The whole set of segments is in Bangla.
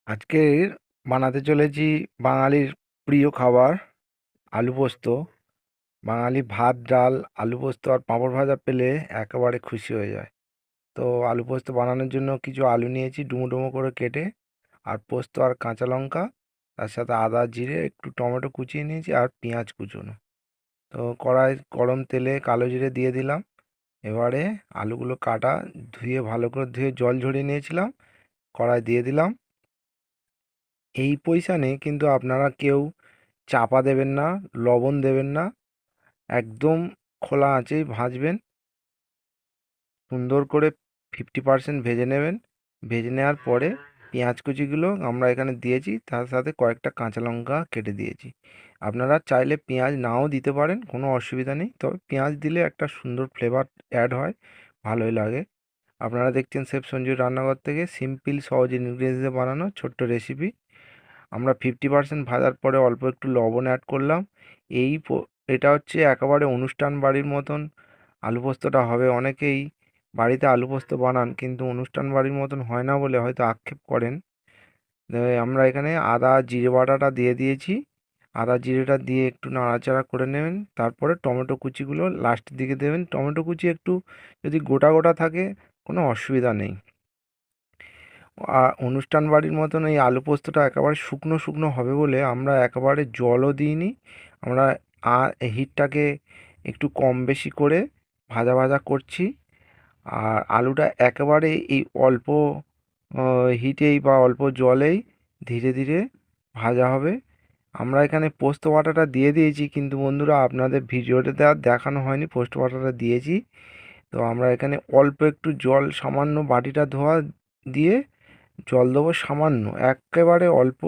আজকে বানাতে চলেছি বাঙালির প্রিয় খাবার আলু পোস্ত। বাঙালি ভাত ডাল আলু পোস্ত আর পাঁপড় ভাজা পেলে একেবারে খুশি হয়ে যায়। তো আলু পোস্ত বানানোর জন্য কিছু আলু নিয়েছি ডুমো ডুমো করে কেটে, আর পোস্ত আর কাঁচা লঙ্কা, তার সাথে আদা জিরে একটু টমেটো কুচিয়ে নিয়েছি আর পেঁয়াজ কুচোনো। তো কড়াই গরম তেলে কালো জিরে দিয়ে দিলাম। এবারে আলুগুলো কাটা ধুয়ে ভালো করে ধুয়ে জল ঝরিয়ে নিয়েছিলাম, কড়াই দিয়ে দিলাম। এই পজিশানে কিন্তু আপনারা কেউ চাপা দেবেন না, লবণ দেবেন না, একদম খোলা আঁচেই ভাজবেন। সুন্দর করে 50% ভেজে নেবেন। ভেজে নেওয়ার পরে পেঁয়াজ কুচিগুলো আমরা এখানে দিয়েছি, তার সাথে কয়েকটা কাঁচা লঙ্কা কেটে দিয়েছি। আপনারা চাইলে পেঁয়াজ নাও দিতে পারেন, কোনো অসুবিধা নেই, তবে পেঁয়াজ দিলে একটা সুন্দর ফ্লেভার অ্যাড হয়, ভালোই লাগে। আপনারা দেখছেন শেফ সঞ্জুর রান্নাঘর থেকে সিম্পল সহজ ইনগ্রিডিয়েন্টস দিয়ে বানানো ছোট্ট রেসিপি। আমরা 50% ভাজার পরে অল্প একটু লবণ অ্যাড করলাম। এই এটা হচ্ছে একেবারে অনুষ্ঠান বাড়ির মতন আলু পোস্তটা হবে। অনেকেই বাড়িতে আলু পোস্ত বানান কিন্তু অনুষ্ঠান বাড়ির মতন হয় না বলে হয়তো আক্ষেপ করেন। আমরা এখানে আদা জিরে বাটাটা দিয়ে দিয়েছি। আদা জিরেটা দিয়ে একটু নাড়াচাড়া করে নেবেন, তারপরে টমেটো কুচিগুলো লাস্টের দিকে দেবেন। টমেটো কুচি একটু যদি গোটা গোটা থাকে কোনো অসুবিধা নেই। অনুষ্ঠান বাড়ির মতন এই আলু পোস্তটা একেবারে শুকনো শুকনো হবে বলে আমরা একেবারে জলও দিইনি। আমরা হিটটাকে একটু কম বেশি করে ভাজা ভাজা করছি। আর আলুটা একেবারে এই অল্প হিটেই বা অল্প জলেই ধীরে ধীরে ভাজা হবে। আমরা এখানে পোস্ত বাটাটা দিয়ে দিয়েছি, কিন্তু বন্ধুরা আপনাদের ভিডিওটাতে আর দেখানো হয়নি পোস্ত বাটাটা দিয়েছি। তো আমরা এখানে অল্প একটু জল সামান্য বাটিটা ধোয়া দিয়ে জল দেবো সামান্য, একেবারে অল্প।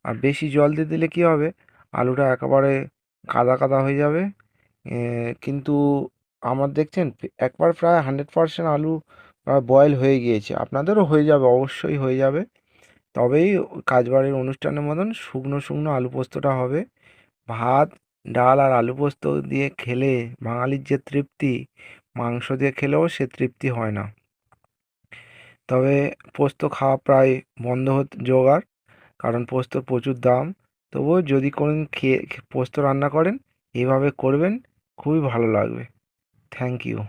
আর বেশি জল দিয়ে দিলে কী হবে, আলুটা একেবারে কাদা কাদা হয়ে যাবে। কিন্তু আমার দেখছেন একবার প্রায় 100% আলু বয়েল হয়ে গিয়েছে। আপনাদেরও হয়ে যাবে, অবশ্যই হয়ে যাবে। তবেই কাজবাড়ির অনুষ্ঠানের মতন শুকনো শুকনো আলু পোস্তটা হবে। ভাত ডাল আর আলু পোস্ত দিয়ে খেলে বাঙালির যে তৃপ্তি, মাংস দিয়ে খেলেও সে তৃপ্তি হয় না। তবে পোস্ত খাওয়া প্রায় বন্ধ হতে জোগাড়, কারণ পোস্তর প্রচুর দাম। তবুও যদি কোনোদিন পোস্ত রান্না করেন এইভাবে করবেন, খুবই ভালো লাগবে। Thank you.